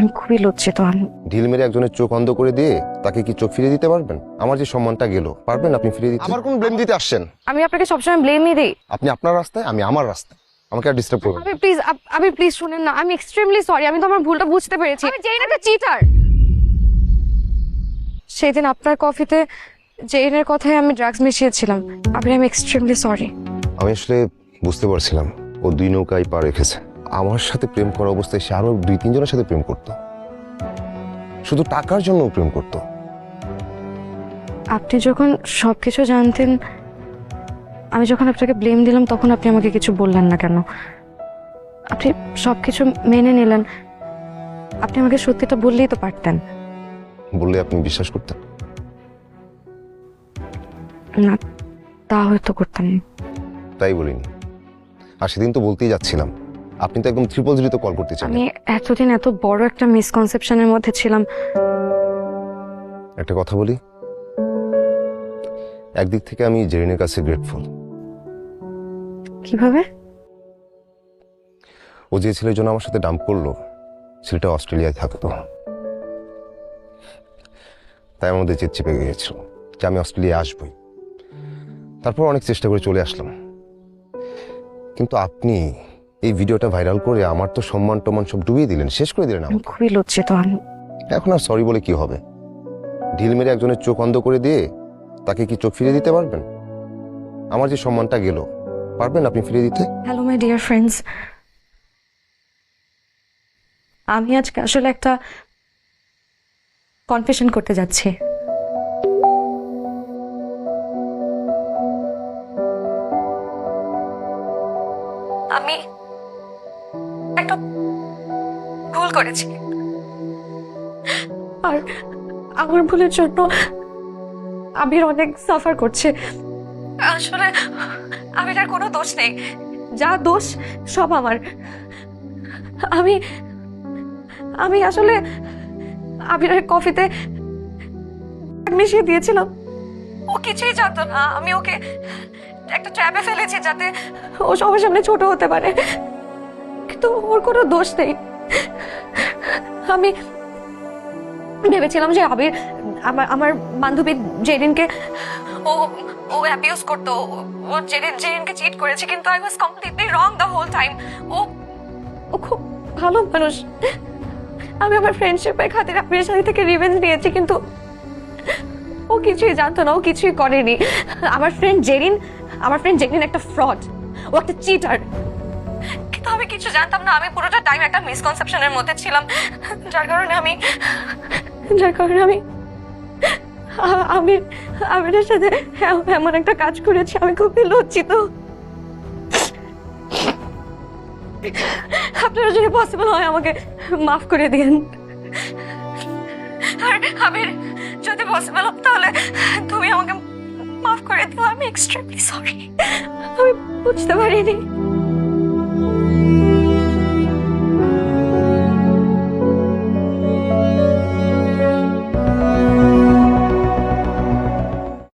আমি খুবই লজ্জিত। ঢিল মেরে একজনের চোখ অন্ধ করে দিয়ে তাকে কি চোখ ফিরিয়ে দিতে পারবেন? আমার যে সম্মানটা গেল, পারবেন আপনি ফিরিয়ে দিতে? আমার কোন ব্লেম দিতে আসছেন? আমি আপনাকে সবসময় ব্লেমই দিই। আপনি আপনার রাস্তায়, আমি আমার রাস্তায়, আমাকে আর ডিস্টার্ব করবেন না। আমি প্লিজ শুনেন না, আমি এক্সট্রিমলি সরি। আমি তো আমার ভুলটা বুঝতে পেরেছি। আমি জেইন একটা চিটার। সেদিন আপনার কফিতে জেইনের কথায় আমি ড্রাগস মিশিয়েছিলাম। আমি এক্সট্রিমলি সরি। আমি আসলে বুঝতে পারছিলাম ও দুই নৌকায় পা রেখেছে। আমার সাথে প্রেম করা অবস্থায় সে আরো 2-3 জনের সাথে প্রেম করত, শুধু টাকার জন্য প্রেম করত। আপনি যখন সবকিছু জানতেন, আমি যখন আপনাকে ব্লেম দিলাম, তখন আপনি আমাকে কিছু বললেন না কেন? আপনি সবকিছু মেনে নিলেন। আপনি আমাকে সত্যিটা বললেই তো পারতেন। বললে আপনি বিশ্বাস করতেন? না, তা হয়তো করতেন না। তাই বলিনি। আর সেদিন তো বলতেই যাচ্ছিলাম, আপনি তো একদম 000 কল করতে চান। আমি এতদিন এত বড় একটা মিসকনসেপশনের মধ্যে ছিলাম। একটা কথা বলি, একদিক থেকে আমি জেরিনের কাছে গ্রেটফুল। কিভাবে? ও যে ছেলের জন্য আমার সাথে ডাম্প করলো, ছেলেটা অস্ট্রেলিয়ায় থাকতো। তাই আমাদের জেদ চেপে গিয়েছিল যে আমি অস্ট্রেলিয়া আসবই। তারপর অনেক চেষ্টা করে চলে আসলাম, কিন্তু আপনি এই ভিডিওটা ভাইরাল করে আমার তো সম্মান টমান সব ডুবিয়ে দিলেন, শেষ করে দিলেন। আমি খুবই লজ্জিত। এখন আর সরি বলে কি হবে? ঢিল মেরে একজনের চোখ অন্ধ করে দিয়ে তাকে কি চোখ ফিরিয়ে দিতে পারবেন? আমার যে সম্মানটা গেল, পারবেন আপনি ফিরিয়ে দিতে? হ্যালো মাই ডিয়ার ফ্রেন্ডস, আমি আজকে আসলে একটা কনফেশন করতে যাচ্ছি। আমি একটা ভুল করেছি, আর আমার ভুলের জন্য আবির অনেক সাফার করছে। আসলে আবিরের কোনো দোষ নেই, যা দোষ সব আমার। আমি আমি আসলে আবিরের কফিতে মিশিয়ে দিয়েছিলাম। ও কিছুই জানতো না। আমি ওকে একটা ট্র্যাপে ফেলেছি যাতে ও সবার সামনে ছোট হতে পারে, কিন্তু ওর কোনো দোষ নেই। আমি ভেবেছিলাম যে আবির আমার বান্ধবী জেরিনকে ও ও অ্যাবিউজ করতো, ও জেরিনকে চিট করেছে, কিন্তু I was completely wrong the whole time. ও ও খুব ভালো মানুষ। আমি আমার ফ্রেন্ডশিপের খাতিরে আবিরের সাথে থেকে রিভেঞ্জ নিয়েছি, কিন্তু ও কিছুই জানতো না, ও কিছুই করেনি। আমার ফ্রেন্ড জেরিন একটা ফ্রড, ও একটা চিটার। কিন্তু আমি কিছু জানতাম না। আমি পুরোটা টাইম একটা মিসকনসেপশনের মধ্যে ছিলাম, যার কারণে আমি আমিরের সাথে এমন একটা কাজ করেছি। আমি খুবই লজ্জিত। আপনারা যদি পসিবল হয় আমাকে মাফ করে দিন। আর আমির, যদি পসিবল হয় তাহলে তুমি আমাকে মাফ করে দিও। আমি এক্সট্রিমলি সরি, আমি বুঝতে পারিনি।